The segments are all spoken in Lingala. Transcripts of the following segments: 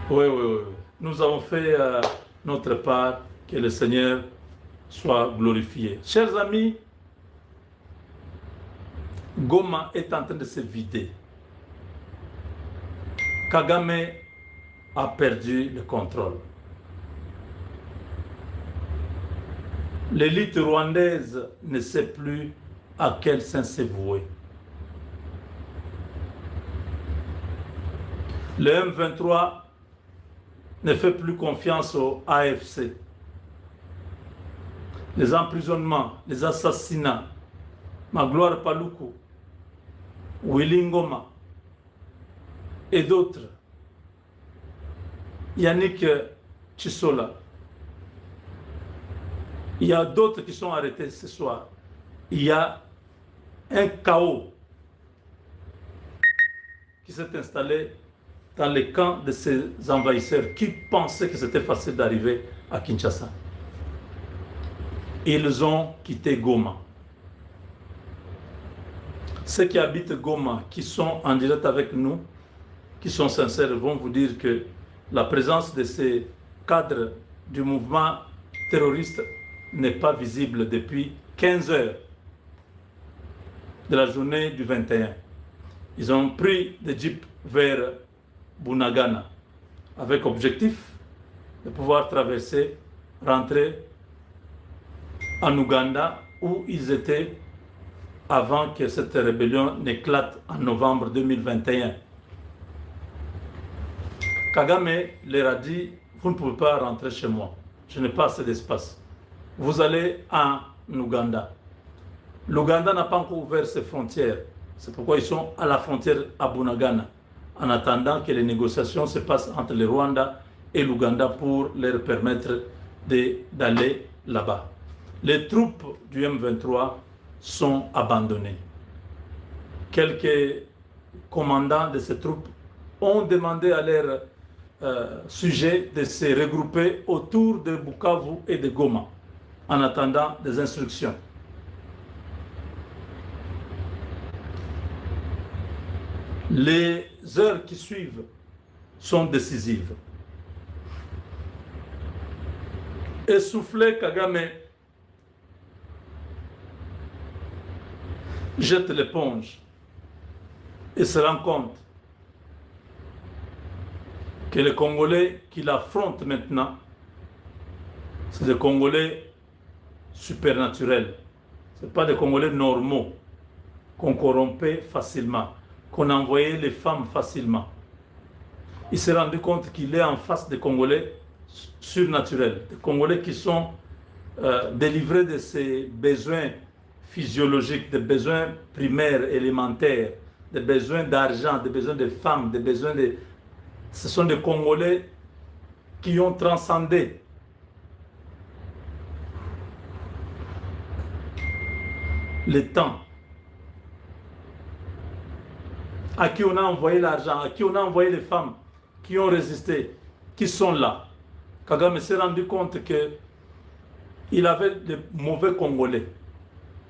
Oui, oui, oui. Nous avons fait notre part, que le Seigneur soit glorifié. Chers amis, Goma est en train de se vider. Kagame a perdu le contrôle. L'élite rwandaise ne sait plus à quel saint se vouer. Le M23 ne fait plus confiance au AFC. Les emprisonnements, les assassinats, Magloire Paluku, Willy Ngoma et d'autres, Yannick Chisola. Il y a d'autres qui sont arrêtés ce soir. Il y a un chaos qui s'est installé dans les camps de ces envahisseurs qui pensaient que c'était facile d'arriver à Kinshasa. Ils ont quitté Goma. Ceux qui habitent Goma, qui sont en direct avec nous, qui sont sincères, vont vous dire que la présence de ces cadres du mouvement terroriste n'est pas visible depuis 15 heures de la journée du 21. Ils ont pris des jeeps vers Bunagana avec objectif de pouvoir traverser, rentrer en Ouganda où ils étaient avant que cette rébellion n'éclate en novembre 2021. Kagame leur a dit, vous ne pouvez pas rentrer chez moi, je n'ai pas assez d'espace. Vous allez en Ouganda. L'Ouganda n'a pas encore ouvert ses frontières. C'est pourquoi ils sont à la frontière à Bunagana, en attendant que les négociations se passent entre le Rwanda et l'Ouganda pour leur permettre d'aller là-bas. Les troupes du M23 sont abandonnées. Quelques commandants de ces troupes ont demandé à leurs sujets de se regrouper autour de Bukavu et de Goma en attendant des instructions. Les heures qui suivent sont décisives. Essoufflé, Kagame jette l'éponge et se rend compte que les Congolais qu'il affronte maintenant, c'est des Congolais supernaturels. Ce ne sont pas des Congolais normaux qu'on corrompait facilement, qu'on envoyait les femmes facilement. Il s'est rendu compte qu'il est en face des Congolais surnaturels, des Congolais qui sont délivrés de ces besoins physiologiques, des besoins primaires, élémentaires, des besoins d'argent, des besoins de femmes, des besoins de... Ce sont des Congolais qui ont transcendé le temps, à qui on a envoyé l'argent, à qui on a envoyé les femmes, qui ont résisté, qui sont là. Kagame s'est rendu compte qu'il avait de mauvais Congolais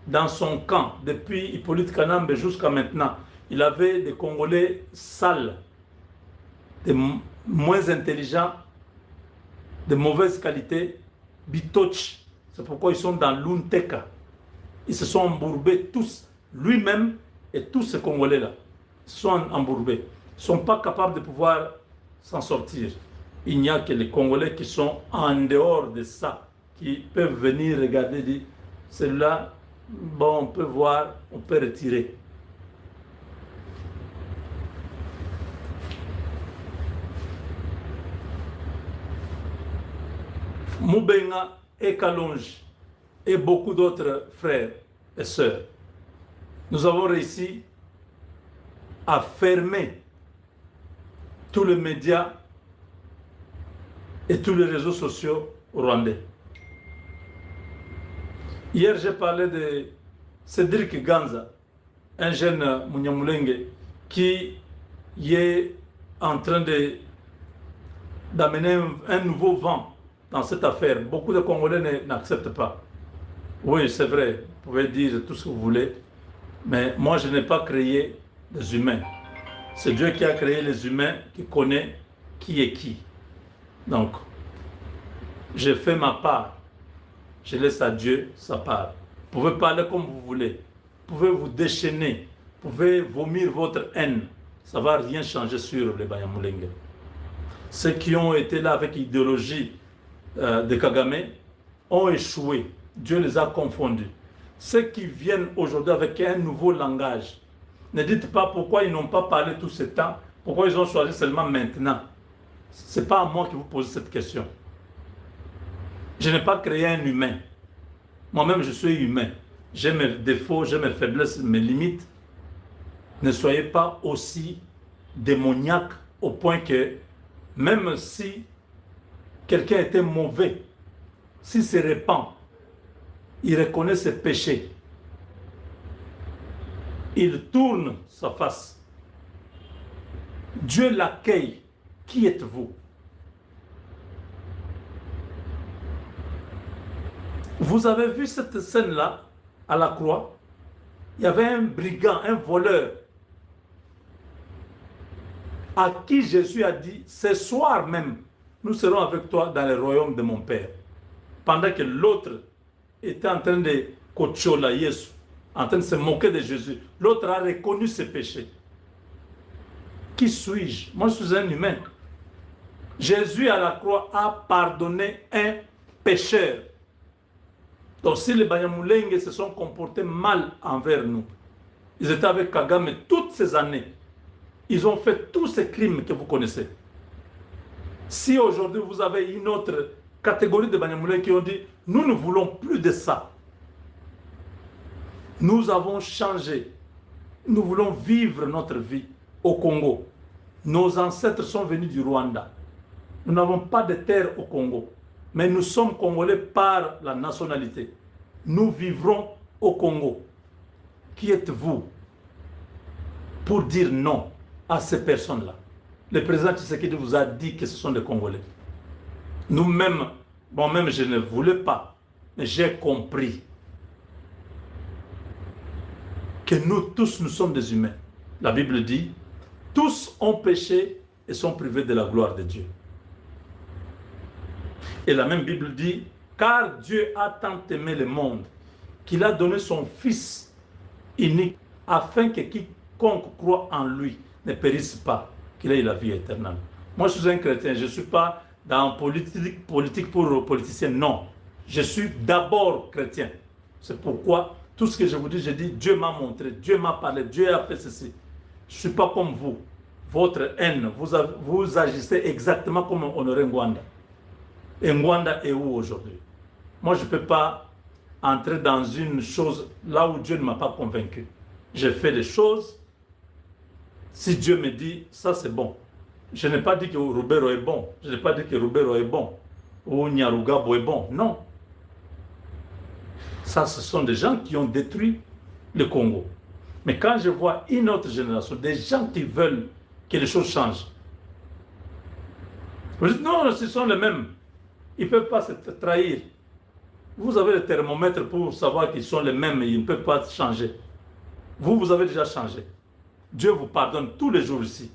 dans son camp, depuis Hippolyte Kanambe jusqu'à maintenant. Il avait des Congolais sales, des moins intelligents, de mauvaise qualité, bitoch. C'est pourquoi ils sont dans l'Unteka. Ils se sont embourbés tous, lui-même et tous ces Congolais-là. Ils se sont embourbés. Ils ne sont pas capables de pouvoir s'en sortir. Il n'y a que les Congolais qui sont en dehors de ça, qui peuvent venir regarder et dire, celui-là, bon, on peut voir, on peut retirer. Moubenga et Kalonji et beaucoup d'autres frères et sœurs, nous avons réussi à fermer tous les médias et tous les réseaux sociaux rwandais. Hier, j'ai parlé de Cédric Ganza, un jeune Munyamulenge qui est en train d'amener un nouveau vent dans cette affaire. Beaucoup de Congolais n'acceptent pas. Oui, c'est vrai, vous pouvez dire tout ce que vous voulez, mais moi je n'ai pas créé des humains. C'est Dieu qui a créé les humains, qui connaît, qui est qui. Donc, j'ai fait ma part. Je laisse à Dieu sa part. Vous pouvez parler comme vous voulez. Vous pouvez vous déchaîner. Vous pouvez vomir votre haine. Ça ne va rien changer sur les Banyamulenge. Ceux qui ont été là avec l'idéologie de Kagame ont échoué. Dieu les a confondus. Ceux qui viennent aujourd'hui avec un nouveau langage, ne dites pas pourquoi ils n'ont pas parlé tout ce temps, pourquoi ils ont choisi seulement maintenant. Ce n'est pas à moi qui vous pose cette question. Je n'ai pas créé un humain. Moi-même, je suis humain. J'ai mes défauts, j'ai mes faiblesses, mes limites. Ne soyez pas aussi démoniaque au point que même si quelqu'un était mauvais, s'il se répand, il reconnaît ses péchés, il tourne sa face, Dieu l'accueille. Qui êtes-vous? Vous avez vu cette scène-là à la croix? Il y avait un brigand, un voleur, à qui Jésus a dit, ce soir même, nous serons avec toi dans le royaume de mon Père. Pendant que l'autre était en train de kochola Yesu, en train de se moquer de Jésus, l'autre a reconnu ses péchés. Qui suis-je? Moi, je suis un humain. Jésus à la croix a pardonné un pécheur. Donc si les Banyamulenge se sont comportés mal envers nous, ils étaient avec Kagame toutes ces années, ils ont fait tous ces crimes que vous connaissez. Si aujourd'hui vous avez une autre catégorie de Banyamulenge qui ont dit, nous ne voulons plus de ça. Nous avons changé. Nous voulons vivre notre vie au Congo. Nos ancêtres sont venus du Rwanda. Nous n'avons pas de terre au Congo. Mais nous sommes Congolais par la nationalité. Nous vivrons au Congo. Qui êtes-vous pour dire non à ces personnes-là? Le président Tshisekedi vous a dit que ce sont des Congolais. Nous-mêmes, moi-même je ne voulais pas, mais j'ai compris que nous tous, nous sommes des humains. La Bible dit, tous ont péché et sont privés de la gloire de Dieu. Et la même Bible dit, car Dieu a tant aimé le monde qu'il a donné son Fils unique afin que quiconque croit en lui ne périsse pas, qu'il ait la vie éternelle. Moi, je suis un chrétien, je ne suis pas dans politique pour politiciens, non. Je suis d'abord chrétien. C'est pourquoi tout ce que je vous dis, je dis, Dieu m'a montré, Dieu m'a parlé, Dieu a fait ceci. Je ne suis pas comme vous. Votre haine, vous agissez exactement comme Honoré Ngwanda. Et Ngwanda est où aujourd'hui? Moi, je ne peux pas entrer dans une chose là où Dieu ne m'a pas convaincu. J'ai fait les choses. Si Dieu me dit, ça c'est bon. Je n'ai pas dit que Rubero est bon. Je n'ai pas dit que Rubero est bon. Ou Nyarugabo est bon. Non. Ça, ce sont des gens qui ont détruit le Congo. Mais quand je vois une autre génération, des gens qui veulent que les choses changent, vous dites non, ce sont les mêmes. Ils ne peuvent pas se trahir. Vous avez le thermomètre pour savoir qu'ils sont les mêmes et ils ne peuvent pas changer. Vous, vous avez déjà changé. Dieu vous pardonne tous les jours ici.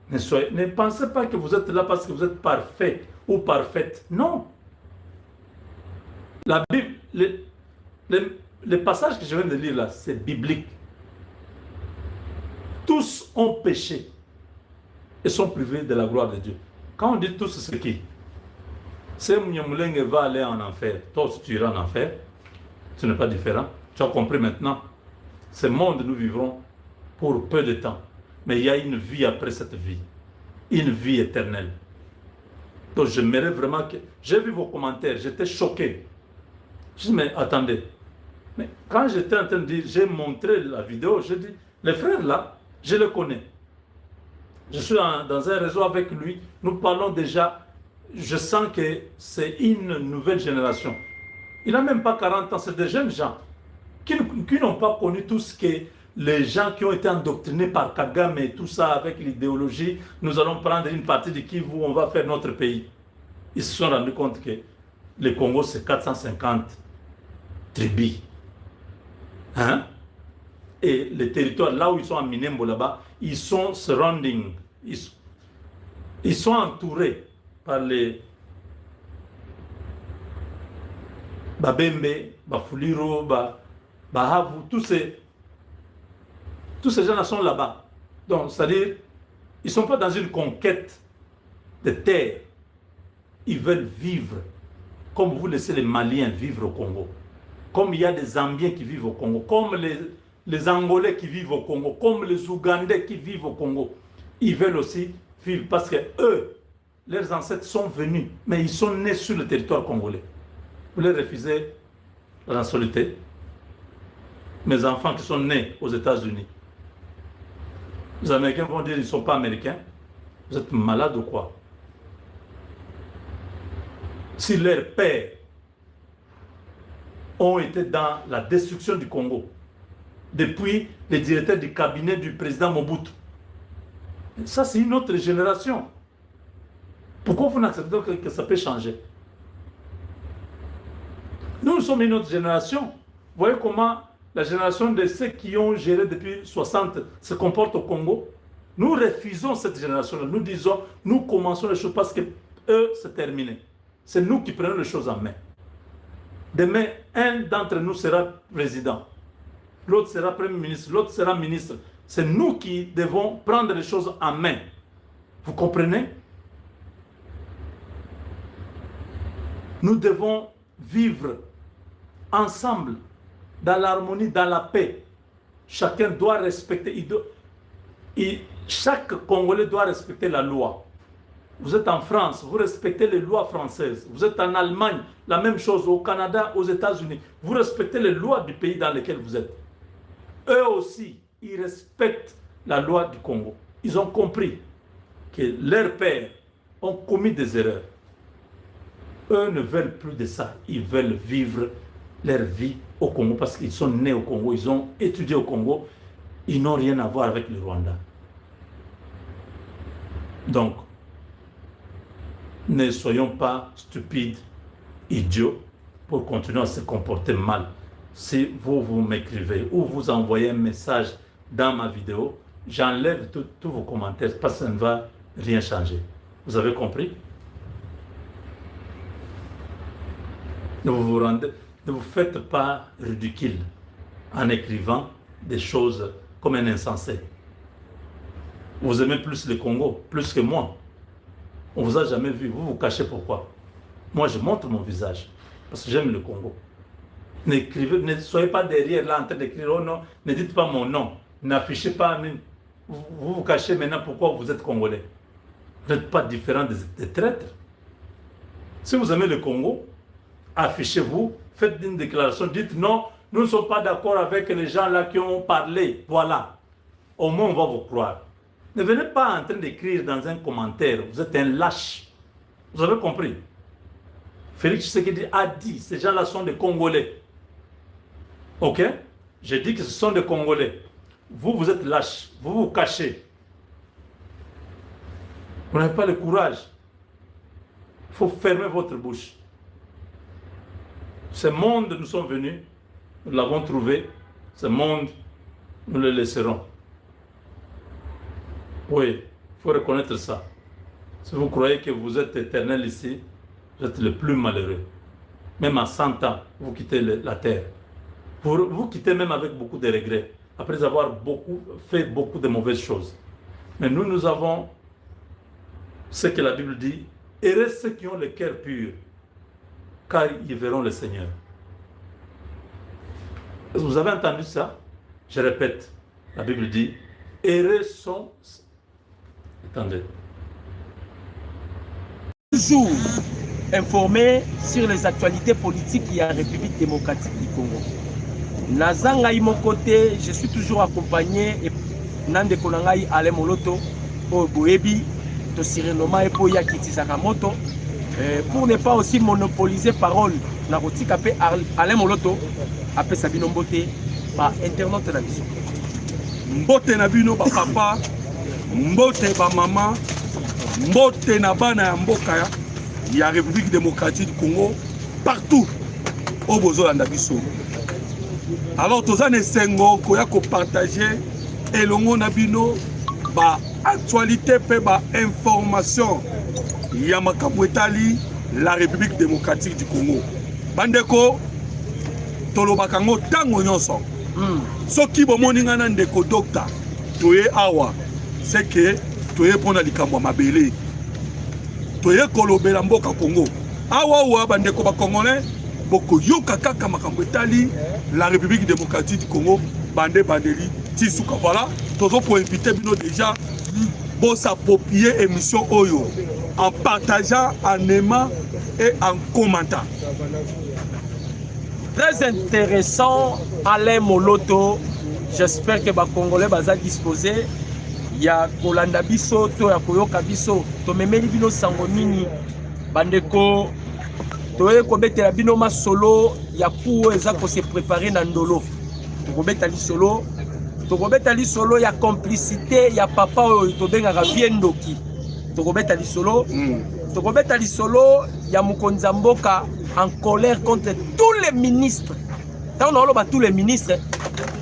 Ne pensez pas que vous êtes là parce que vous êtes parfait ou parfaite. Non. La Bible, le passage que je viens de lire là, c'est biblique. Tous ont péché et sont privés de la gloire de Dieu. Quand on dit tous, c'est qui? C'est Mnyamulenge va aller en enfer. Toi aussi tu iras en enfer. Ce n'est pas différent. Tu as compris maintenant. Ce monde, nous vivrons pour peu de temps. Mais il y a une vie après cette vie. Une vie éternelle. Donc j'aimerais vraiment que... J'ai vu vos commentaires, j'étais choqué. Je dis, mais attendez. Mais quand j'étais en train de dire, j'ai montré la vidéo, j'ai dit, les frères là, je les connais. Je suis dans un réseau avec lui. Nous parlons déjà... Je sens que c'est une nouvelle génération. Il n'a même pas 40 ans, c'est des jeunes gens qui n'ont pas connu tout ce que les gens qui ont été endoctrinés par Kagame et tout ça avec l'idéologie, nous allons prendre une partie de Kivu, on va faire notre pays. Ils se sont rendus compte que le Congo c'est 450 tribus. Hein? Et les territoires là où ils sont en Minembo là-bas, ils sont surrounding. Ils sont entourés par les Babembe, Bafuliro, Bahavu, tous ces gens-là sont là-bas. Donc, c'est-à-dire, ils ne sont pas dans une conquête de terre. Ils veulent vivre comme vous laissez les Maliens vivre au Congo. Comme il y a des Zambiens qui vivent au Congo, comme les Angolais qui vivent au Congo, comme les Ougandais qui vivent au Congo. Ils veulent aussi vivre parce que eux, leurs ancêtres sont venus, mais ils sont nés sur le territoire congolais. Vous les refusez la nationalité. Mes enfants qui sont nés aux États-Unis. Les Américains vont dire qu'ils ne sont pas Américains. Vous êtes malades ou quoi? Si leurs pères ont été dans la destruction du Congo, depuis les directeurs du cabinet du président Mobutu, ça c'est une autre génération. Pourquoi vous n'acceptez pas que ça peut changer? Nous sommes une autre génération. Vous voyez comment la génération de ceux qui ont géré depuis 60 se comporte au Congo? Nous refusons cette génération-là. Nous disons, nous commençons les choses parce que eux, c'est terminé. C'est nous qui prenons les choses en main. Demain, un d'entre nous sera président. L'autre sera premier ministre. L'autre sera ministre. C'est nous qui devons prendre les choses en main. Vous comprenez? Nous devons vivre ensemble, dans l'harmonie, dans la paix. Chacun doit respecter, chaque Congolais doit respecter la loi. Vous êtes en France, vous respectez les lois françaises. Vous êtes en Allemagne, la même chose, au Canada, aux États-Unis. Vous respectez les lois du pays dans lequel vous êtes. Eux aussi, ils respectent la loi du Congo. Ils ont compris que leurs pères ont commis des erreurs. Eux ne veulent plus de ça. Ils veulent vivre leur vie au Congo parce qu'ils sont nés au Congo, ils ont étudié au Congo. Ils n'ont rien à voir avec le Rwanda. Donc, ne soyons pas stupides, idiots, pour continuer à se comporter mal. Si vous m'écrivez ou vous envoyez un message dans ma vidéo, j'enlève tous vos commentaires parce que ça ne va rien changer. Vous avez compris? Ne vous faites pas ridicule en écrivant des choses comme un insensé. Vous aimez plus le Congo, plus que moi. On ne vous a jamais vu. Vous vous cachez pourquoi? Moi, je montre mon visage parce que j'aime le Congo. N'écrivez, ne soyez pas derrière là en train d'écrire oh non, ne dites pas mon nom, n'affichez pas. Vous vous cachez maintenant pourquoi vous êtes Congolais. Vous n'êtes pas différent des traîtres. Si vous aimez le Congo, affichez-vous, faites une déclaration, dites non, nous ne sommes pas d'accord avec les gens là qui ont parlé. Voilà. Au moins, on va vous croire. Ne venez pas en train d'écrire dans un commentaire. Vous êtes un lâche. Vous avez compris? Félix Tshisekedi a dit, ces gens-là sont des Congolais. Ok? J'ai dit que ce sont des Congolais. Vous, vous êtes lâches. Vous vous cachez. Vous n'avez pas le courage. Il faut fermer votre bouche. Ce monde, nous sommes venus. Nous l'avons trouvé. Ce monde, nous le laisserons. Oui, il faut reconnaître ça. Si vous croyez que vous êtes éternel ici, vous êtes le plus malheureux. Même à 100 ans, vous quittez la terre. Vous quittez même avec beaucoup de regrets, après avoir fait beaucoup de mauvaises choses. Mais nous avons ce que la Bible dit, heureux ceux qui ont le cœur pur, car ils verront le Seigneur. Vous avez entendu ça? Je répète, la Bible dit, heureux sont... Attendez. Toujours informé sur les actualités politiques de la République démocratique du Congo. Nazanga mon côté, je suis toujours accompagné et Nande Konangai Ale Moloto au Boebi, Tosirenoma et Poya Kiti Sakamoto. Pour ne pas aussi monopoliser parole, Naroti Kapé Ale Moloto, après Sabino Mbote, par internaute de la mission. Mbote Nabino, papa. Mbote ba mama, mbote na bana ya mboka ya République démocratique du Congo partout au bozolanda biso. Alors tozane sengo koya ko partager elongo na bino ba actualité pe ba information ya makambo etali la République démocratique du Congo. Bandeko tolobaka ngo tango nyonso. Soki bomoni ngana ndeko docteur toye awa c'est que toye pona likambo mabele. Toye kolobela mboka Congo. Awa wa bandeko ba congolais boko yoka kaka makambo etali la République démocratique du Congo bandeli tisuka voilà tozo pour inviter bino déjà pour s'approprier émission Oyo en partageant, en aimant et en commentant. Très intéressant, Alain Moloto. J'espère que les Congolais sont disposés. Il y a Kolanda Biso, to ya Koyoka Biso, to memeli bino sango nini bandeko toye kobetela bino masolo ya kuo eza ko se préparer na ndolo. To kobetali solo ya complicité ya papa oyo to bengaka viendoki. To kobetali solo ya Mukonza Mboka en colère contre tous les ministres. Tant on a tous les ministres,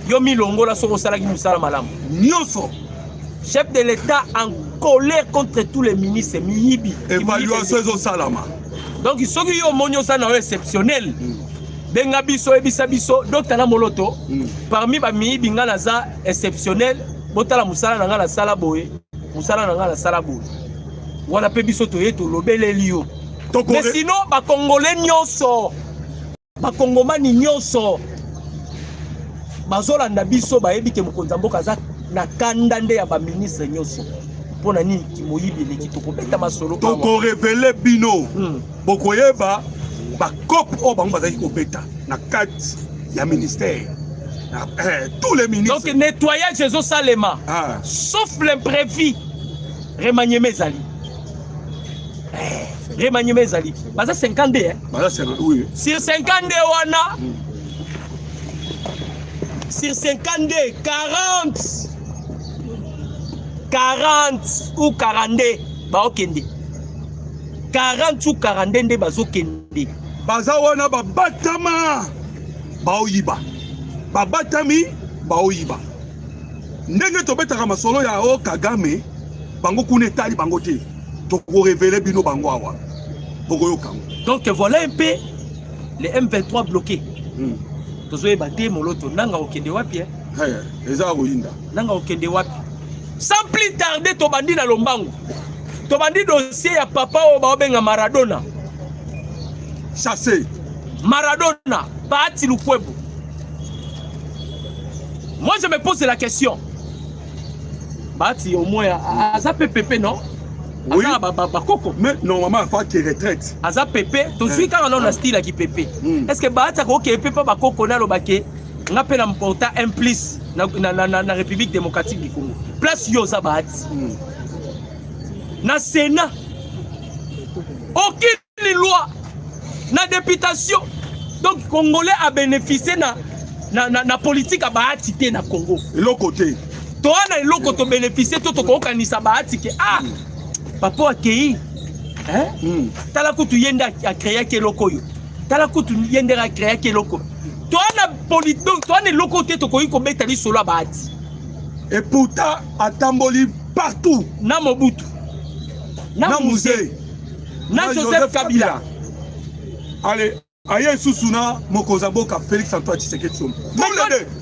yo milongo la soko salaki musala malamu. Nyonso chef de l'État en colère contre tous les ministres. Miyibi. Évaluation au salama. Donc, il faut que yo monyo ça exceptionnel. Benga biso ebisa biso Dr. Moloto. Parmi ba miyibi ngana za exceptionnel, botala musala na ngala sala boye. Musala na ngala sala boye. Wana pe biso toye to lobele liyo. Mais sinon ba congolais nyonso. Ba kongomani nyonso. Bazolanda biso ba yebi ke Mukonza Mboka za na kanda nde ya ba ministre nyonso pona nini kimoyibi leki tokobeta masolo toko révéler bino bokoyeba ba cop o bango bazaki kobeta na kati ya ministère tous les ministres. Donc nettoyage ezo salema sauf l'imprévu remaniement ezali baza 50 hein baza oui sur 50 wana sur 52 40 ou 42 baokende 40 ou 42 nde bazokende baza wana babatama baoyiba babatami baoyiba ndenge tobetaka masolo ya o Kagame bango kuna etali bango te toko révéler bino bango awa bokoyoka. Donc voilà un peu les M23 bloqués. Tozoye bate Moloto nanga okende wapi eza koyinda nanga okende wapi sans plus tarder tobandi na lombango tobandi dossier ya papa o baobenga Maradona chassé Maradona Bahati Lukwebo. Moi je me pose la question, Bahati au moins aza PPP non? Oui, Koko. Mais normalement, il faut qu'il retraite. Aza Pepe, tu suis quand on a style qui Pepe. Est-ce que Bahati a ok Pepe pas Koko na lobake? On appelle un porta implice na République démocratique du Congo. Place Yosa Bahati. Na Sénat. Aucune loi. Na députation. Donc Congolais a bénéficié na politique à Bahati té na Congo. Et l'autre côté. Toi na l'autre côté bénéficié tout au kanisa Bahati que papa akei tala kutu yenda a créé ke lokoyo tala kutu yenda a créé ke loko toi na politique toi na loko te to koyi ko betali solo Bahati et pourtant atamboli partout na Mobutu na musée na Joseph Kabila. Allez aye susuna Mukonza Mboka Félix Antoine Tshisekedi Tshilombo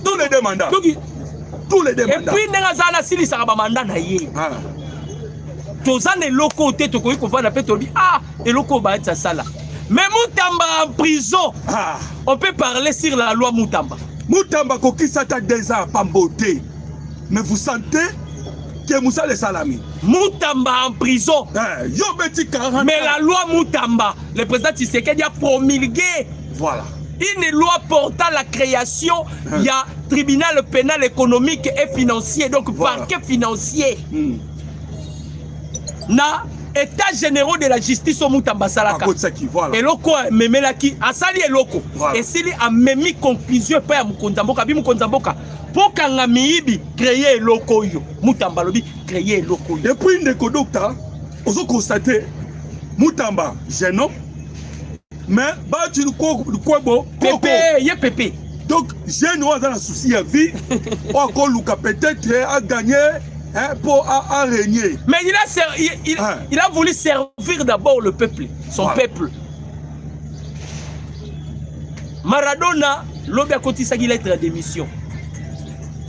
tous les deux mandats tous les deux mandats et puis nenga zana sili saraba mandat na ye tozane loko te to koyi ko vana pe to bi et loko Bahati ça sala mais Mutamba en prison on peut parler sur la loi Mutamba kokisa ta 2 ans pamboté mais vous sentez que Moussa le Salami Mutamba en prison yo beti 40 mais la loi Mutamba le président Tshisekedi a promulgué voilà une loi portant la création il y a tribunal pénal économique et financier donc parquet financier na état généraux de la justice au Mutamba salaka et loko memelaki asali eloko et sili a memi conclusion pa ya Mukonza Mboka bi Mukonza Mboka pour kanga miyibi créer eloko yo Mutamba lobi créer eloko yo depuis ndeko docteur ozo constater Mutamba jeune homme mais Bahati Lukwebo Pepe ye Pepe donc jeune oza na souci ya vie o ko luka peut-être a gagner pour régner. Mais il a voulu servir d'abord le peuple, son peuple. Maradona, l'obé a cotisé une lettre d'émission.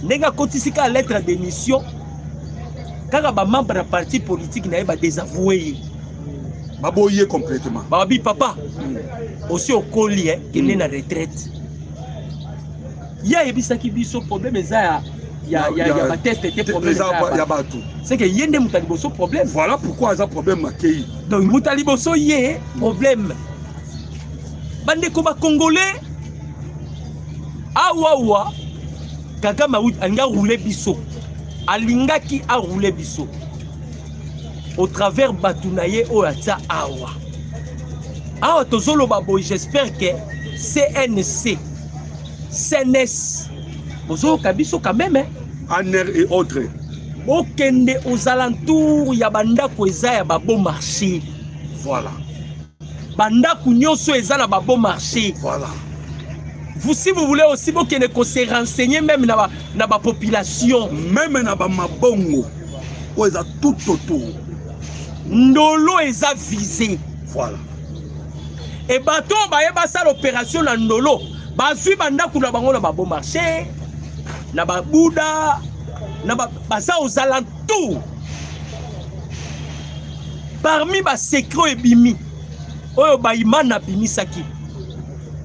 Nenga cotisé une lettre d'émission. Quand un membre d'un parti politique n'a pas désavoué. Baboyé complètement. Babi papa, aussi au collier, qui est en retraite. Il y a un problème, il y a un test qui est problème. C'est que il y a un problème. Voilà pourquoi il y a un problème. Donc, Moutaliboso y a un problème. Bande Koba Congolais, Awawa, Kagama a roulé biso. Alingaki a roulé biso. Au travers Batunaye Oata Awa. Awa Tozolo Babo, j'espère que CNC, CNS, Bozo Kabiso quand même, hein. Aner et autres. Okende aux alentours, Yabanda Kweza ya babo marché. Voilà. Banda Kunyoso Eza babo marché. Voilà. Vous, si vous voulez aussi, vous qu'on se renseigner même dans la population. Même dans la mabongo, où ils ont tout autour. Ndolo est visé. Voilà. Et bateau, bah y'a ça l'opération dans Ndolo. Bah suit banda kula bango na babo marché, na babouda, na baza aux alentours. Parmi ba secret et bimi, oyo ba imana bimi saki.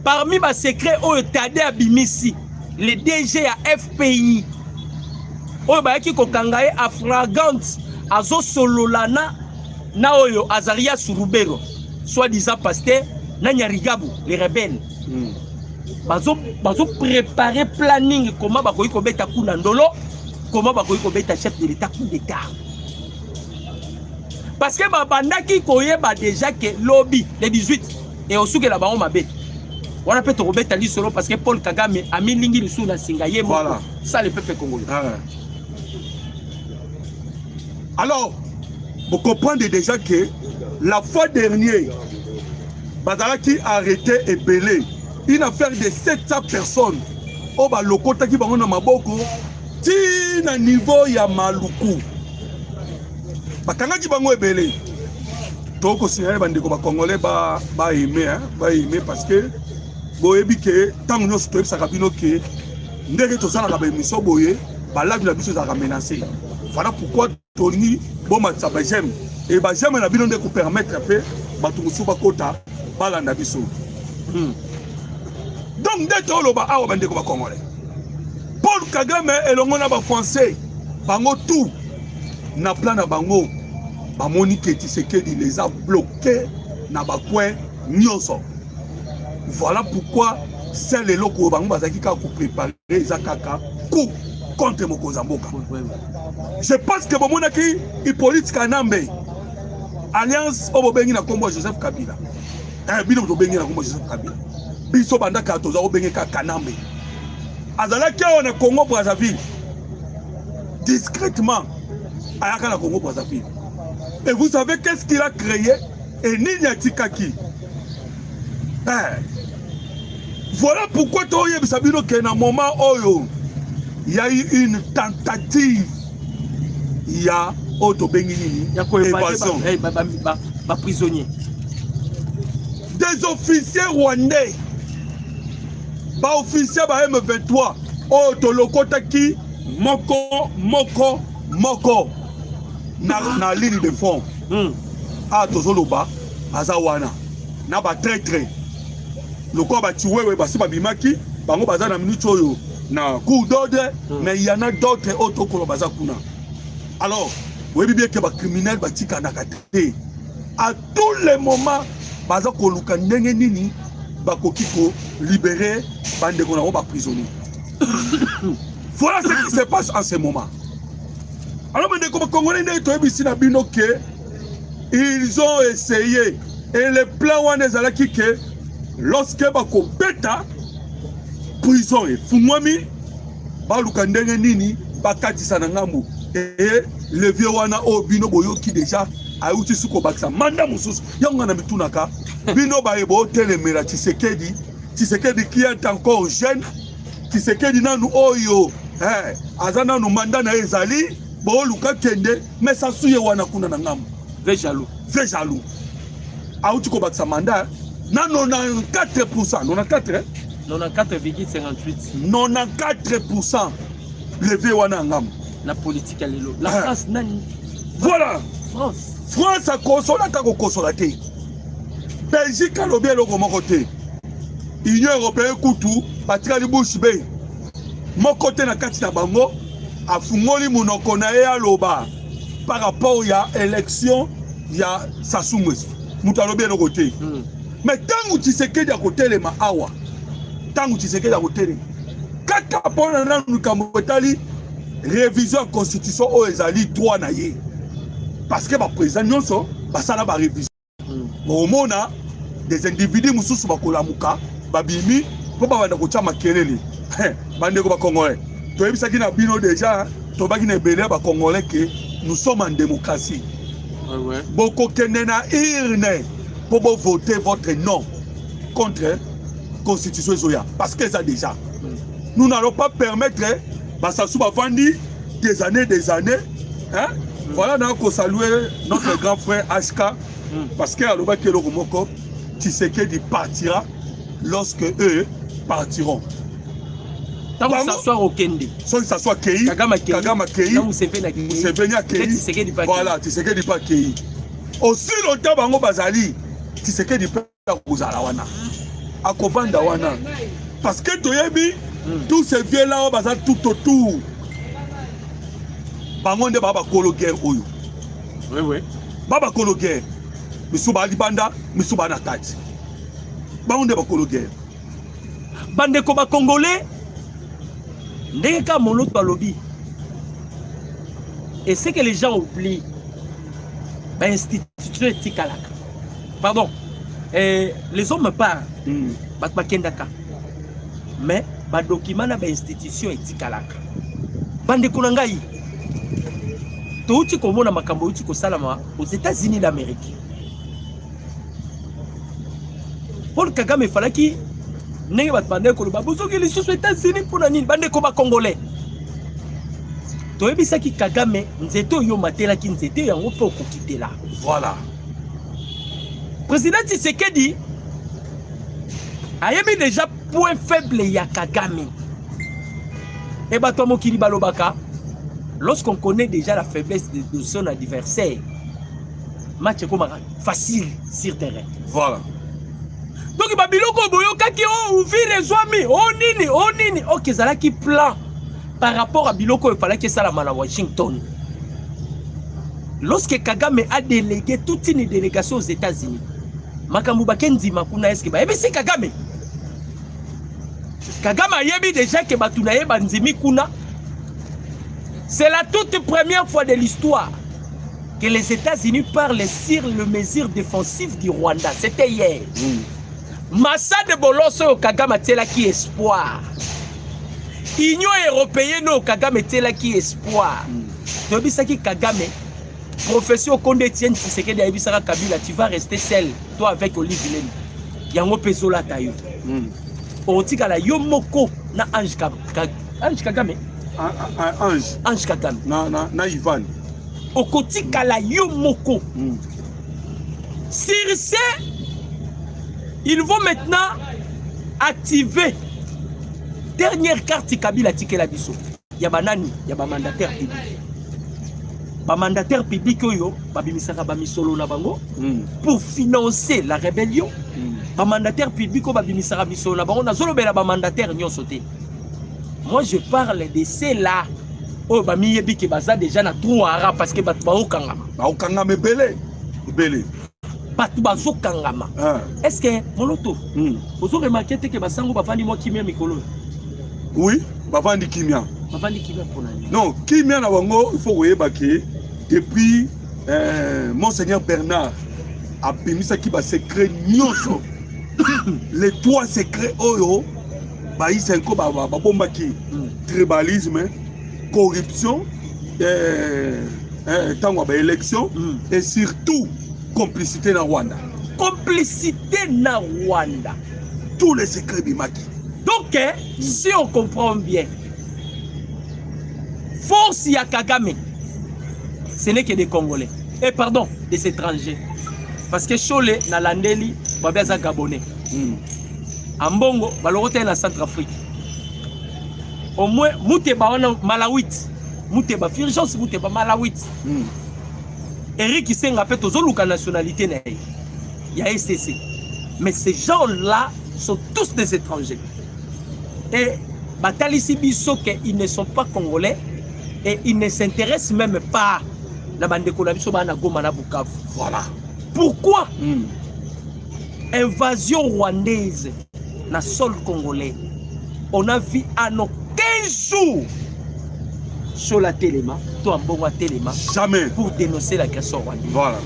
Parmi les secrets, on Tade Abimisi, le DG à FPI. On va qui kokangaye à Fragante, à Zosololana, na oyo Azaria Surubero, soi-disant pasteur, na Nyarigabu, les rebelles. Bazo préparer planning comment bakoyi ko beta kuna ndolo, comment bakoyi ko beta chef de l'état coup d'état. Parce que babanda ki koyeba déjà que lobby le 18 et au souke la baron mabé. On a peut te remettre à l'isolo parce que Paul Kagame a mis l'ingili sous la singaye. Voilà. Ça, le peuple congolais. Alors, vous comprenez déjà que la fois dernière, Bazalaki a arrêté et belé une affaire de 700 personnes. Au balokota qui va en maboko, tina niveau ya maluku. Bakanga qui va en belé. Donc, au Sénégal, les Congolais va aimer parce que boyebi ke tango nyonso toyebisaka bino ke ndenge tosalaka baémission boye balavi na biso ezalaka menacé. Voilà pourquoi tolingi bomatisa bageme e bageme na bino nde kopermettre mpe bato mosusu bakota balanda biso. Donc nde toloba awa bandeko bakongolais Paul Kagame elongo na bafrançais bango tout na plan na bango bamoni ke Tshisekedi les a bloqués na bacoin nyonso. Voilà pourquoi c'est le loko bango bazaki ka ko préparer ezakaka coup contre Mokozamboka. Je pense que bomona ki Hippolyte Kanambe alliance obobengi na kombo Joseph Kabila. Bino bobengi na kombo Joseph Kabila. Biso banda ka toza obengi ka Kanambe. Azalaki na Congo Brazzaville. Discrètement ayaka na Congo Brazzaville. Et vous savez qu'est-ce qu'il a créé? Et Nini Atikaki. Voilà pourquoi Toye Bisabino qu'à un moment où il y a eu une tentative, il y a évasion. Prisonnier. Des officiers rwandais, officiers M23, Otolokotaki, Moko, na ligne de fond. Ah, Tozoloba, Azawana, na ba très. Le corps va tuer, basi babimaki, bango baza na minute oyo na coup d'ordre, mais il y en a d'autres autres ko baza kuna. Alors, oui bien que ba criminel batika na kate. À tous les moments, baza ko luka ndenge nini bakoki ko libérer bande ko na ba prisonnier. Voilà ce qui se passe en ce moment. Alors bande ko Congolais ne to ebisi na bino que ils ont essayé et le plan wana ezalaki que lorsque bako beta prison et fumwami baluka ndenge nini bakatisa na ngambu et le vieux wana o bino boyoki déjà ayuti suko bakisa manda mususu yango na mitunaka bino baebo telemera Tshisekedi qui est encore jeune Tshisekedi nanu oyo azana nu manda na ezali bo luka kende mais ça suye wana kuna na ngam Ve jaloux auti ko baksa mandat na 94% 94 94,58 94% levé wana ngam la politique à l'élo. La France nani. Voilà. France a consolé kako consolé. Belgique a lobé le comment côté. Union européenne kutu patria li bouche be. Mon côté na kati na bango a fungoli monoko na ya loba par rapport ya élection ya Sassou Nguesso. Muta lobé le côté. Mais tangu Tshisekedi à côté les ma awa. Tangu Tshisekedi à côté. Kaka pona na nukamotali révision de la constitution aux ezali droit na ye parce que ba président nyonso basala ba révision omona des individus mususu bakolamuka babimi po ba banda kocha makelele bande ko ba congolais to ebisaki na bino déjà to baki na belé ba congolais que nous sommes en démocratie boko kende na urne pour voter votre non contre constitution zoya parce que ça déjà nous n'allons pas permettre Basassou Bavandi des années, hein? Voilà, nous allons saluer notre grand frère HK parce que Aloba Kelo Romoko, Tshisekedi partira lorsque eux partiront. Tant que ça soit au Kende, soit ça soit Kei, Kagama Kei, Museveni a Kei, voilà, Tshisekedi pas Kei. Aussi longtemps Bango Bazali, Tshisekedi pas Kozala wana, Akovanda wana, parce que Toyebi. Tous ces vieux là, on va tout autour. Bangonde baba kolo guerre oyo. Oui. Baba kolo guerre. Misuba libanda, misuba na tati. Bangonde baba kolo guerre. Bande ko ba congolais. Ndenge ka moloto lobby. Et c'est que les gens oublient. Ba institution éthique là. Pardon. Les hommes parlent. Ba kendaka. Mais ba document na ba institution etikalaka bande kunangai to uti komona makambo uti ko salama aux États-Unis d'Amérique. Paul Kagame falaki ndenge bat bande ko ba bozoki les États-Unis pour nani bande ko ba congolais to ebisaki Kagame nzeto yo matela ki nzeto yango po ko kitela. Voilà. Président Tshisekedi ayemi déjà point faible ya Kagame. Et bah toi Mokili Balobaka, lorsqu'on connaît déjà la faiblesse de son adversaire, match est comme facile sur terrain. Voilà. Donc Babiloko Boyoka qui ont ouvert les amis, oh nini, ok zala qui plan par rapport à Biloko il fallait que ça la à Washington. Lorsque Kagame a délégué toute une délégation aux États-Unis, Makamouba Kendi Makuna est-ce que bah c'est Kagame. Kagame a yebi déjà que Batunaye Banzimi Kuna. C'est la toute première fois de l'histoire que les États-Unis parlent sur les mesures défensives du Rwanda. C'était hier. Massa de Boloso au Kagame Tela qui espoir. Union européenne au Kagame Tela qui espoir. Tobisaki Kagame, professeur Condé Tien Tshisekedi Aibisara Kabila, tu vas rester seul, toi avec Olivier Leni. Yango Pezola Tayo. Otika la Yomoko na Ange Kagame. Ange Kagame. Na Ivan. Okotika la Yomoko. Sur ce, ils vont maintenant activer dernière carte Kabila Tikela Biso. Yabanani, yaba mandataire public. Ba mandataire public oyo, babimisaka ba misolo na bango pour financer la rébellion. Ba mandataire public o babimisaka misolo na bango na zolobela ba mandataire nyonso te. Moi je parle de ceux-là. Oh ba miyebi ke baza déjà na trouara parce que batu ba okangama. Ba okangama belé. Batu bazo kangama. Est-ce que moloto vous avez remarqué que basango bafandi mo kimia mikolo? Oui, bafandi kimia. Bafandi kimia pour nani? Non, kimia na bango il faut oyeba ke depuis Monseigneur Bernard a permis ça qui va secret nyonso. Les trois secrets oyo ba isenko ba bomba ki tribalisme, corruption, tango ba élection et surtout complicité na Rwanda. Complicité na Rwanda. Tous les secrets bimaki. Donc si on comprend bien, force ya Kagame ce n'est que des Congolais. Et pardon, des étrangers. Parce que Chole, na landeli, babaza Gabonais. Ambongo, balorote na Centrafrique. Au moins, Mouteba wana Malawite. Mouteba, Firgence Mouteba, Malawite. Eric Senga peut tozoluka nationalité na ye. Il y a STC. Mais ces gens-là sont tous des étrangers. Et Batalisi Biso qu'ils ne sont pas congolais et ils ne s'intéressent même pas na bandeko na biso bana Goma na Bukavu. Voilà. Pourquoi invasion rwandaise na sol congolais? On a vu à nos 15 jours sur la Téléma, toi Mbongo Téléma, jamais pour dénoncer l'agression rwandaise. Voilà.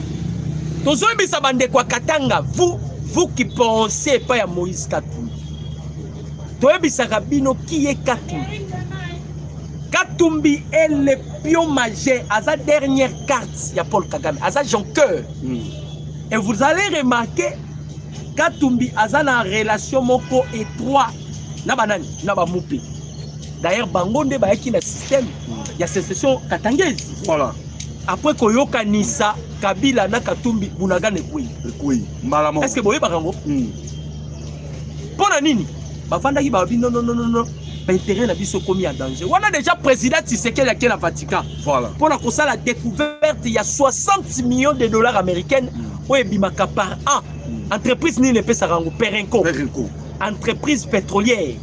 Tozoyembi sa bandeko Katanga, vous qui pensez pas à Moïse Katumbi. Toyebi sa rabino qui est Katumbi. Katumbi est le pion majeur à sa dernière carte, il y a Paul Kagame, à sa jonqueur. Et vous allez remarquer Katumbi a une relation moko étroite na banani na ba mupi. D'ailleurs bangonde ba qui le système il y a sécession katangaise. Voilà. Après koyoka nisa Kabila na Katumbi bunagane kwi. Oui, malamo. Est-ce que boye barango? Pona nini? Bafanda ki ba non. Intérêt na biso commis en danger. On a déjà président Tshisekedi qui est la Vatican. Voilà. Pour la découverte, il y a 60 millions de dollars américains au Bimaka par an. Entreprise ni ne peut s'arranger Perenco. Entreprise pétrolière.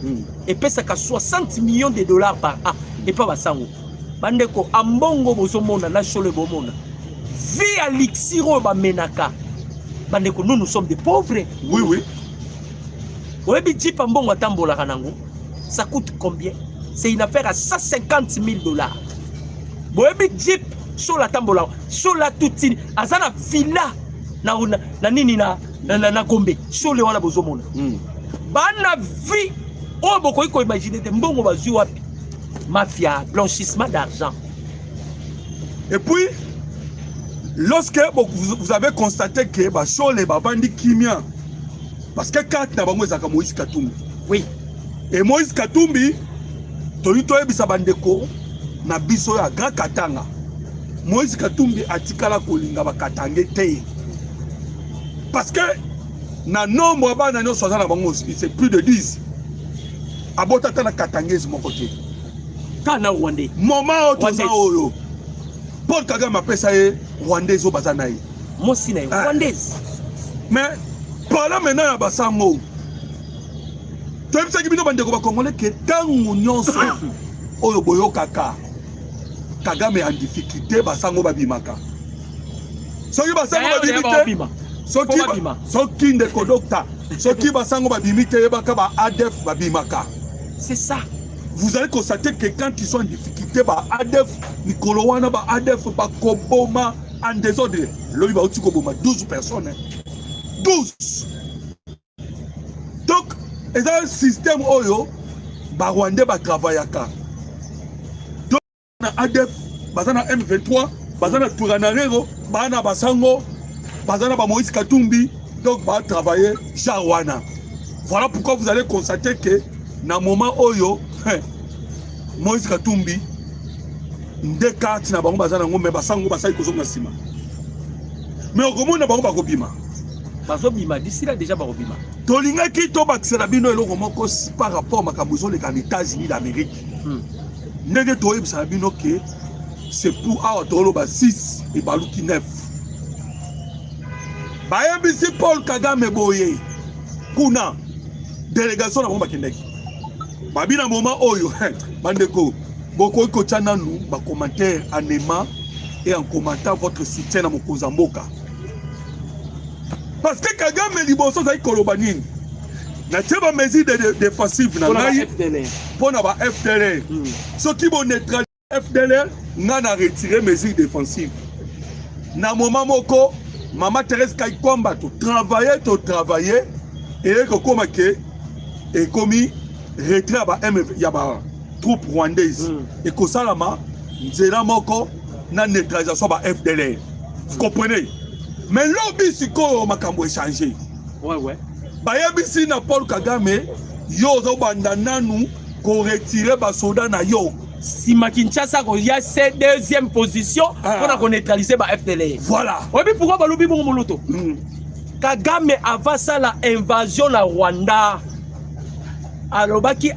Et peut ça 60 millions de dollars par an. Et pas basango. Bandeko ambongo bozomona na chole bomona. Via lixiro ba menaka. Bandeko nous sommes des pauvres. Oui oui. Oyebi jipa mbongo atambola kanango. Ça coûte combien? C'est une affaire à 150 000 dollars. Boyebi Jeep sur la tambola, sur la tutine, azana villa na nini na Gombe, sur le wana bozomona. Bana vie oh boko ko imaginer te mbongo bazui wapi? Mafia, blanchissement d'argent. Et puis lorsque vous avez constaté que ba Chole ba bandi kimia parce que quand na bango ezaka Moïse Katumbi. Oui. Et Moïse Katumbi, Tolito ebisa bandeko na biso ya Grand Katanga. Moïse Katumbi atikala kolinga ba Katange te. Parce que na nombre bana no soza na bango c'est plus de 10. Abota ta na Katangezi mon côté. Kana Rwandais. Moment otoza oyo. Paul Kagame apesa ye Rwandais o bazana ye. Mosina Rwandais. Mais parla maintenant ya basango. Tu sais que bandeko ba congolais que tangu nyonso oyo boyo kaka Kagame en difficulté basango babimaka soki basango babimite soki ndeko docteur soki basango babimite yebaka ba ADF babimaka. C'est ça. Vous allez constater que quand ils sont en difficulté ba ADF Nikolo wana ba ADF ba koboma en désordre lobi ba uti koboma 12 personnes 12. Donc et dans le système oyo ba Rwandais ba travaillaka donc na ADF bazana M23 bazana Turanarero bana basango bazana ba Moïse Katumbi donc ba travailler Jarwana. Voilà pourquoi vous allez constater que na moment oyo Moïse Katumbi ndeka tina bango bazana ngombe basango basai kozonga sima mais okomona bango bakobima bazobima d'ici là déjà barobima tolinga ki to bakisela bino eloko moko par rapport makambo ezoleka na États-Unis d'Amérique ndenge toyebisana bino ke c'est pour awa toloba 6 et baluki 9 bayebisi Paul Kagame boye kuna délégation na bango bakendeki babina moment oyo bandeko bokoki kotia nanu bacommentaire en aimant et en commentant votre soutien na mokonzi ya mboka. Parce que Kagame liboso zai koloba nini na teba mesure défensive na ngai pona ba FDLR soki bo neutraliser FDLR nga na retirer mesure défensive na moment moko Mama Thérèse Kaikwamba to travailler et kokoma ke et komi retrait ba MF ya ba troupe rwandaise et kosalama nzela moko na neutralisation ba FDLR. Vous comprenez? Mais lobby siko makambo échangé. Ouais. Bayebisi na Paul Kagame yo zo banda nanu ko retirer ba soda na yo si Kinshasa il y a cette deuxième position pour neutraliser ba FDLR. Voilà. Oui, pourquoi balobi bon moloto? Kagame avant ça la invasion na Rwanda. Alobaki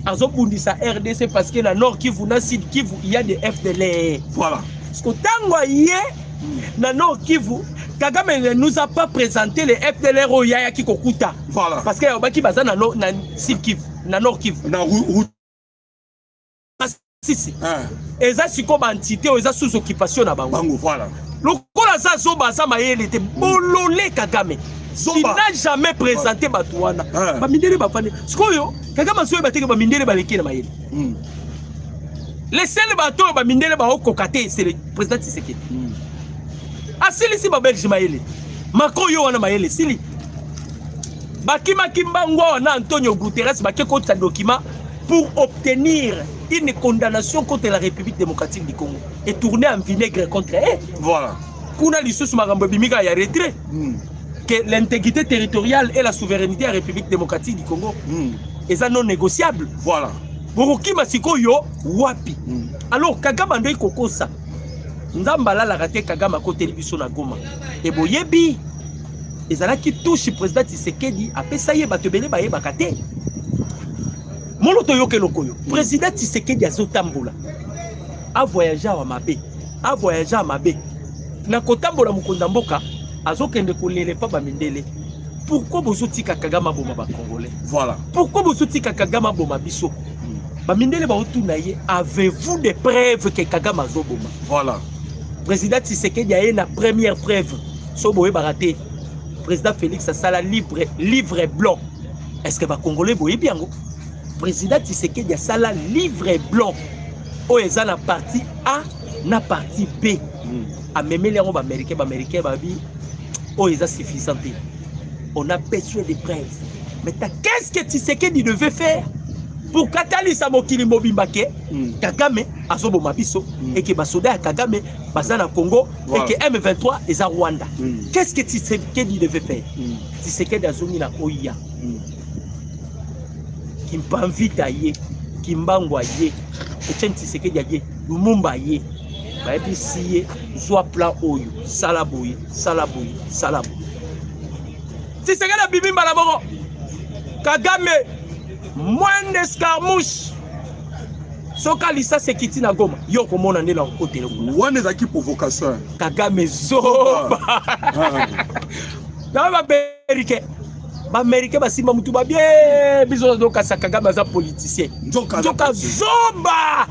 azobundisa RDC parce que la Nord Kivu na Sud Kivu il y a des FDLR. Voilà. Parce que tango yé na Nord Kivu Kagame ne nous a pas présenté les FDLR au Yaya Kikokuta. Voilà. Parce que Alobaki baza na Sud Kivu, na Nord Kivu. Na route. Si. Eza siko ba entité eza sous occupation na bango. Bango voilà. Lokola za zoba za mayele était bololé Kagame. Il n'a jamais présenté Batouana. Bamindele bafane. Sikoyo Kagame soyo bateke bamindele baleki na mayele. Les seuls bateaux bamindele ba okokate c'est le président Tshisekedi. Asili si ba Belge mayele. Macron yo wana mayele sili. Bakima Kimbango na Antonio Guterres bakeko ta document pour obtenir une condamnation contre la République démocratique du Congo et tourner en vinaigre contre elle. Voilà. Kuna lisusu makambo bimika ya retrait. Que l'intégrité territoriale et la souveraineté de la République démocratique du Congo est non négociable. Voilà. Borokima sikoyo wapi. Alors Kagame ndo ikokosa. Nzambala la raté Kagame côté biso na Goma. Et boyebi ezalaki touche président Tshisekedi apesa ye bato bele baye bakate. Moloto yoke lokoyo. Président Tshisekedi azotambola. A voyager à Mabé. A voyager à Mabé. Na kotambola mukonda mboka azokende kolele pa bamindele. Pourquoi bozotika Kagame boma ba Congolais? Voilà. Pourquoi bozotika Kagame boma biso? Bamindele ba otuna ye, avez-vous des preuves que Kagame azoboma? Voilà. Président Tshisekedi a une première preuve. So boye baraté. Président Félix Asala livre blanc. Est-ce que ba Congolais boye biango? Président Tshisekedi a sala livre blanc. O eza na partie A na partie B. A même les Américains babi. O eza suffisant. On a besoin de preuves. Mais qu'est-ce que Tshisekedi devait faire pour catalyser mokili mobimbake? Kagame azobo mabiso et que basoda Kagame bazana Congo et que M23 eza Rwanda. Qu'est-ce que Tshisekedi devait faire? Tshisekedi azongi na Oya. Kimpamvita ye, Kimbangwa ye, Etienne Tshisekedi ye, Lumumba ye, baebi siye, zwa pla oyo, salaboye, salaboye, salaboye. Tshisekedi a bibimba la moro. Kagame, moins d'escarmouche. Soka lisa sekiti na Goma, yo komona ndela kote le kuna. Wane zaki provocation. Kagame zoba. Na ba berike. Ba Américain ba simba mutu ba bien biso do kasa Kagame za politicien. Njoka zoba.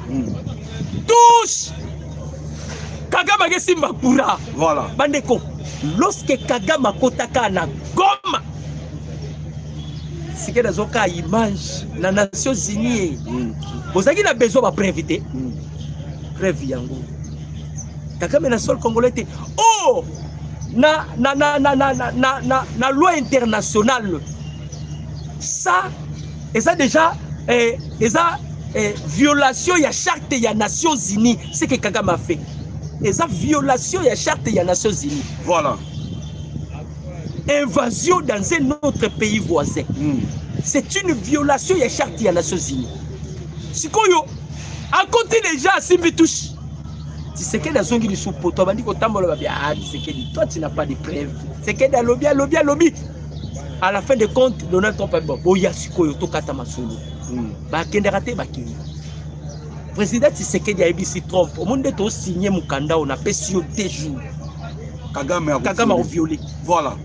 Touche. Kagame ke simba pura. Voilà. Bandeko, lorsque Kagame kotaka na Goma. C'est que dans un cas image na Nations Unies. Vous avez besoin de préviter. Prévu yango. Kagame na sol congolais. Oh! Na loi internationale. Ça, et ça déjà, violation de la charte des Nations Unies. C'est ce que Kagame a fait. Et ça, violation de la charte des Nations Unies. Voilà. Invasion dans un autre pays voisin. C'est une violation de la charte des Nations Unies. Si koyo, à côté déjà, Simbi touche. Tshisekedi azongi sous poto bandi ko tambola ba ah Tshisekedi toi tu n'as pas de preuves. Tshisekedi a lobby. À la fin de compte Donald Trump a dit bon ya sikoyo to kata masolo. Ba kende raté ba kini. Président Tshisekedi a ebisi Trump au monde to signer mukanda on a pesio 2 jours. Kagame a violé. Voilà.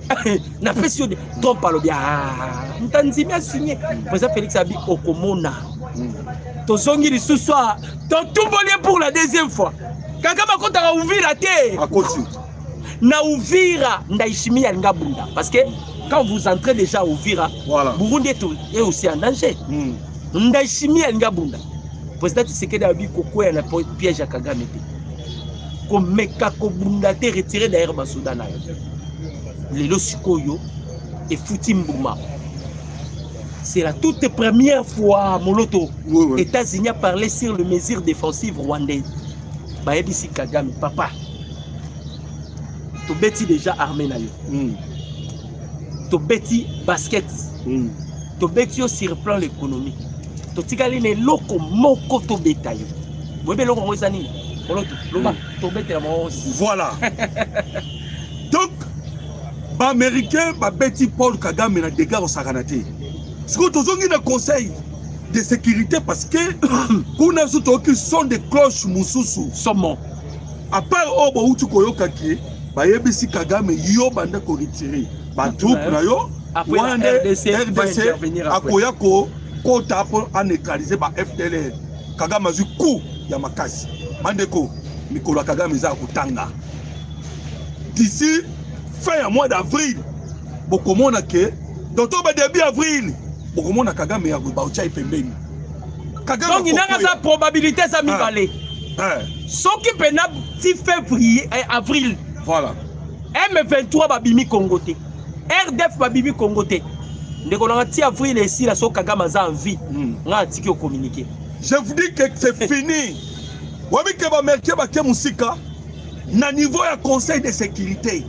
Na pesio de Trump a lobby ah ntanzimi a signé. Président Félix a dit okomona. Tozongi lisusu ton tout bolé pour la deuxième fois. Kagame kota Uvira te. À côté. Na Uvira Ndayishimiye alinga bunda parce que quand vous entrez déjà à Uvira, voilà. Burundi est aussi en danger. Ndayishimiye alinga bunda. Président Tshisekedi a dit koko ya na piège à Kagame te. Comme meka ko bunda te retirer d'ailleurs basoda na. Lelo sikoyo et fouti mbuma. C'est la toute première fois Moloto États-Unis a parlé sur les mesures défensives rwandaises. Baebisi Kagame, papa, tu bêtis déjà armé na yo. Tu bêtis basket. Tu bêtis sur le plan économique. Tu tigali ne loko moko to beta yo. Voilà. Donc, les Américains, Betty Paul Kagame na dégâts au Saranate. Ce que nous avons un conseil de sécurité parce que qui sont des cloches moussousou. Sommons. À part Obo Koyokaki, Bayebisi Kagame yo banda ko retirer. Ba troupe na yo. Après RDC Akoyako kota pour neutraliser ba FDLR. Kagame a eu coup ya makasi. Mandeko Nicolas Kagame za kutanga. D'ici fin mois d'avril, beaucoup monde que d'octobre début avril, beaucoup monde Kagame ya baucha pembeni. Kagame donc il n'a pas probabilité ça mi balé. Ce qui pena ti février et avril. Voilà. M23 babimi Congoté. RDF babimi Congoté. Ndeko na ti avril ici la so Kagame za envie. Nga tiki au communiquer. Je vous dis que c'est fini. Wabi ke ba merke ba ke musika na niveau ya conseil de sécurité.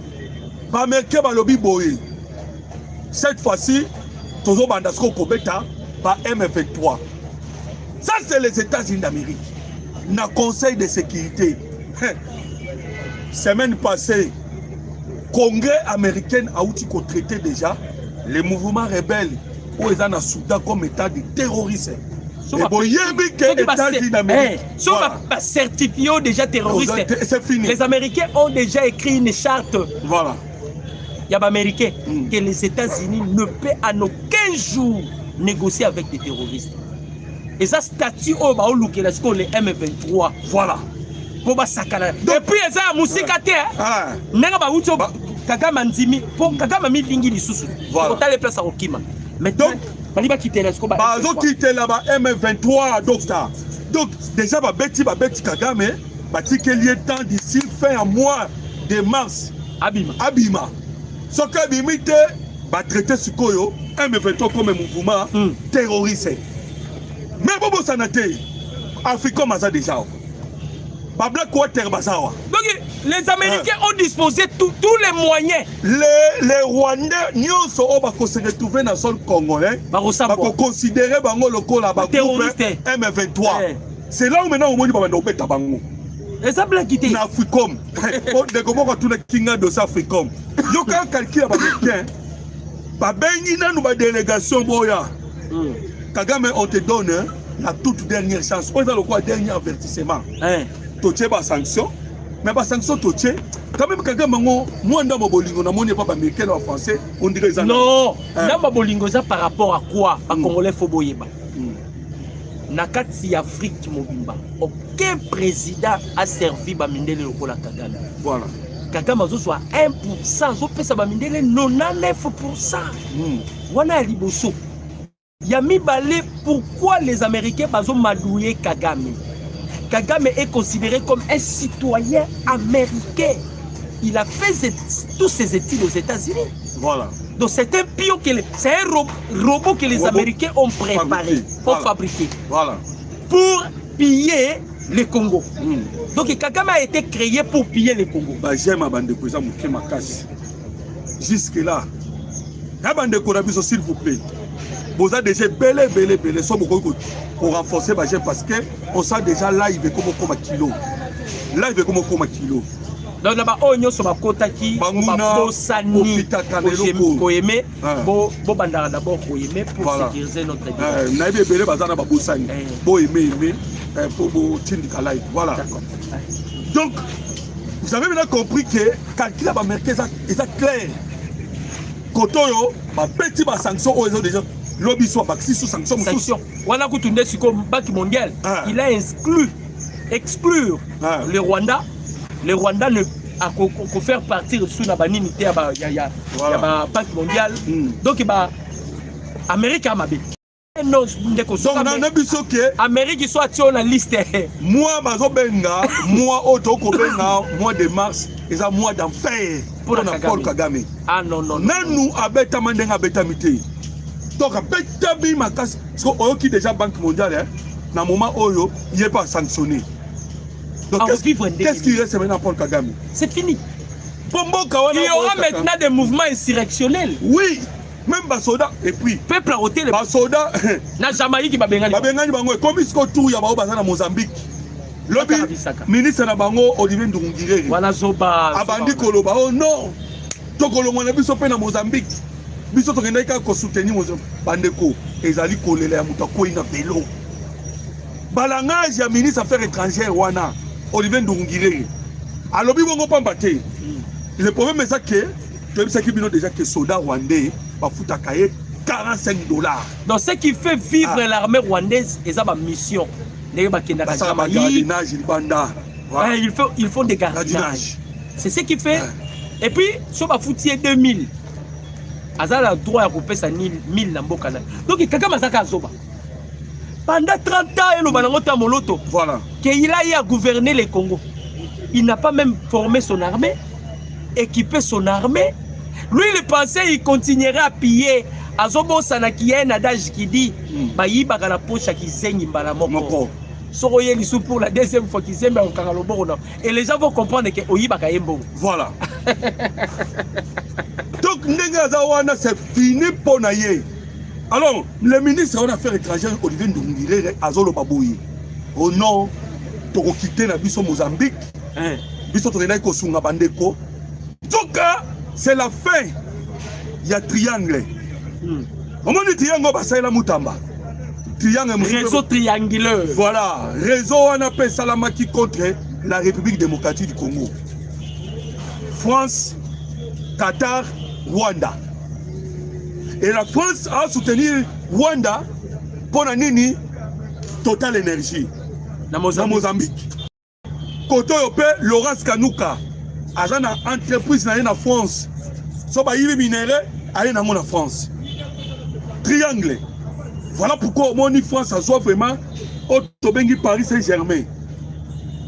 Ba merke ba lobi boye. Cette fois-ci, tozo bandasko kobeta ba M23. Ça c'est les États-Unis d'Amérique. Na conseil de sécurité. Semaine passée, Congrès américain a outil qu'on traitait déjà les mouvements rebelles où ils ont Soudan comme état de terroristes. Certifié déjà terroriste. C'est fini. Les Américains ont déjà écrit une charte. Voilà. Il y a des Américains que les États-Unis ne peuvent en aucun jour négocier avec des terroristes. Et ça statut au bas où les M23. Voilà. Pour sakana. Et puis ça musika te. Nenga ba ucho Kagame ndimi pour Kagame mi lingi lisusu. Pour les places à Okima. Mais donc Baliba quitter la scoba. Bazo quitter là-bas M23 docteur. Donc déjà ba beti Kagame ba tikelier temps d'ici fin mois de mars. Abima. Ce que bimite ba traiter Sukoyo M23 comme un mouvement terroriste. Mais bobo sanate Afrique maza déjà. Donc les Américains ont disposé tous les moyens. Les Rwandais nous se retrouver dans le sol congolais. Considérer le terroriste M23. C'est là où maintenant on dit que les Américains quitté. Africom. On tout le kinga de Africom. Yo quand calcul américain. Ba bengi na nous délégation boya. Kagame on te donne la toute dernière chance. On a le quoi dernier avertissement. Toche ba sanction, mais ba sanction toche. Quand même Kagame moi dans bolingo na moni pas américain ou français, on dirait ça. Non, dans bolingo ça par rapport à quoi? À Congolais faut boyeba. Na kati Afrique mobimba. Aucun président a servi ba mindele lokola Kagame. Voilà. Kagame zo soit 1%, zo pesa ba mindele 99%. Wana liboso. Yami balé pourquoi les Américains bazo madouiller Kagame? Kagame est considéré comme un citoyen américain. Il a fait tous ses études aux États-Unis. Voilà. Donc c'est un pion, c'est un robot que les Américains ont préparé, fabriqué. Voilà. Pour piller le Congo. Donc Kagame a été créé pour piller le Congo. J'aime ma bande de cousin, ma casse. Jusque-là, la bande de cousin, s'il vous plaît. Vous avez déjà belé, pour renforcer ma parce que on sent déjà là, il veut comme un kilo. Là, il veut comme un kilo. Donc là-bas, on sur ma côte qui Bosani, Koyeme, Bandara d'abord Koyeme pour sécuriser notre vie. Naïbe belé bazana ba Bosani, bo aimé pour bo tindika live. Voilà. Donc, vous avez bien compris que calcul à américain est clair. Kotoyo, ma petit ba sanction aux déjà. Lobby soit baxi sous sanction. Wana kutunde siko Banque mondiale. Il a exclure le Rwanda. Le Rwanda ne a qu'à faire partir sous la banimité à la Banque mondiale. Donc bah Amérique a mabé. Non, Amérique soit sur la liste. Moi mazobenga, moi otokobenga, mois de mars, et ça mois d'enfer pour Paul Kagame. Ah non. Nous abeta mandenga betamité. Donc, parce que déjà Banque mondiale, dans le moment où il n'est pas sanctionné. Donc, qu'est-ce qui reste maintenant pour Kagame? C'est fini. Il y aura maintenant des mouvements insurrectionnels. Oui, même Basoda. Et puis, peuple à ôter les Basoda. Na Jamaïque qui va bien. Comme il y a tout, il y a Mozambique. Lobby, ministre na bango, Olivier Ndungirere. Wana zoba. Abandi koloba, oh non. Tokolongo na biso pe na Mozambique. Biso tokenda ka ko soutenir Mozambique. Bandeko, ezali kolela ya muta ko ina vélo. Balangage ya ministre affaires étrangères wana, Olivier Ndungirere. Alobi bongo pamba te. Le problème est ça que tu sais qu'il y a déjà que soldats rwandais va foutre à cahier $45. Donc ce qui fait vivre l'armée rwandaise, c'est sa mission. Ils font des gardiennages. C'est ce qui fait. Et puis, sur ma foutier 2000, Azal a droit à couper sa 1000 Nambokana. Donc, quelqu'un m'a dit pendant 30 ans, il a moloto. Voilà. Qu'il a gouverné le Congo. Il n'a pas même formé son armée, équipé son armée. Lui, il pensait qu'il continuerait à piller. Azobo Sanaki, il y a un adage qui dit Bayi Bagala Pocha qui saigne Balamoko. Soroye Lissou pour la deuxième fois qu'ils aiment au Karalobo. Et les gens vont comprendre que Oyiba Kayembo. Voilà. Donc, Nengazawana, c'est fini pour Naye. Alors, le ministre des Affaires étrangères, Olivier Ndungirere, Azolo Babouye. Au nom, pour quitter la Bisso Mozambique, Bisso Torenai Kosunga Bandeko. Donc, c'est la fin. Il y a triangle. Comment dit triangle, c'est la Moutamba. Réseau triangulaire. Voilà, réseau on appelle Salamaki contre la République démocratique du Congo. France, Qatar, Rwanda. Et la France a soutenu Rwanda pour la Nini Total Énergie dans Mozambique. Côté européen, Laurence Kanouka, agent d'entreprise dans France. So ba yibi minéraux, allez dans la France. Triangle. Voilà pourquoi mon France a soit vraiment au Tobengi Paris Saint-Germain.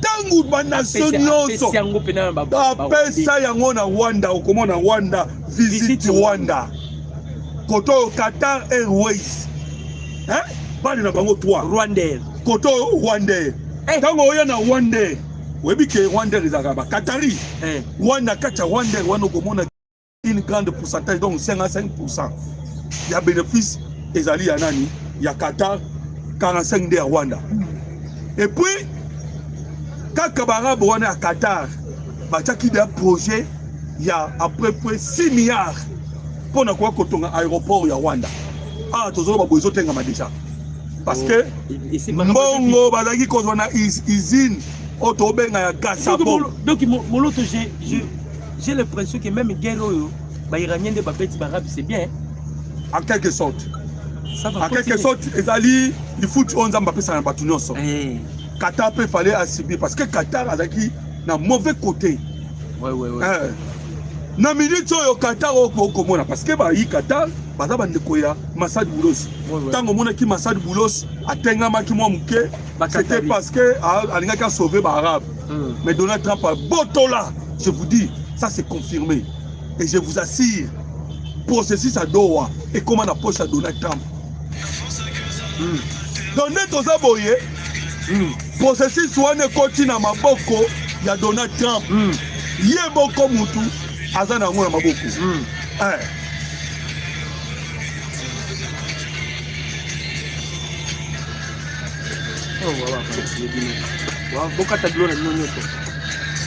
Tangu ba nation nyonso. Appelle ça yango na Rwanda, ou comment na Rwanda, visite Rwanda. Koto Qatar Airways. Hein? Bali na bango 3. Rwandais. Koto Rwandais. Tango oya na Rwandais. Webi ke Rwandais ezakaba Qatari. Rwanda kacha Rwandais wana komona une grande pourcentage donc 55%. Il y a bénéfice ezali ya nani ya Qatar 45 de Rwanda. Et puis kaka barabe wana à Qatar bataki des projets il y a à peu près 6 milliards pour na kwa kotonga aéroport ya Rwanda. Ah tozo ba bozo tenga ma déjà parce que mbongo bazaki ko na usine otobenga ya Gasabo. Donc moloto j'ai l'impression que même guerre ba iranien de babeti barabe c'est bien en quelque sorte. En quelque sorte, il faut que on Mbappé ça n'a Qatar peut fallait assumer parce que Qatar a qui na mauvais côté. Ouais. Na minute au Qatar au Komona parce que ba yi Qatar baza bande koya Massad Boulos. Tango mona ki Massad Boulos atenga maki mo muke c'était parce que alinga ka sauver ba arabe. Mais Donald Trump a botola, je vous dis, ça c'est confirmé et je vous assure processus à Doha et comment on approche à Donald Trump. Donc, nous avons aboyé, processus soit ne continue à maboko, il y a Donald Trump. Il y a beaucoup de moutou, azana mou na maboko. Oh, voilà, bokata blona nyonyoto.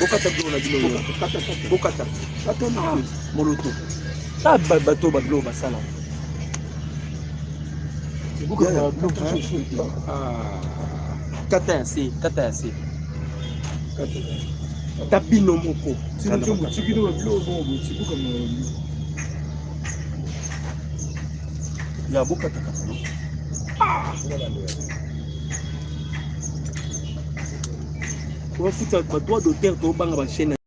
Bokata blona blona. Bokata. Atona moloto. Ah bateau baglo basala. Kata assez. Tapino moko. Ya bokata. On va foutre ma droit d'auteur pour banga ba chaîne.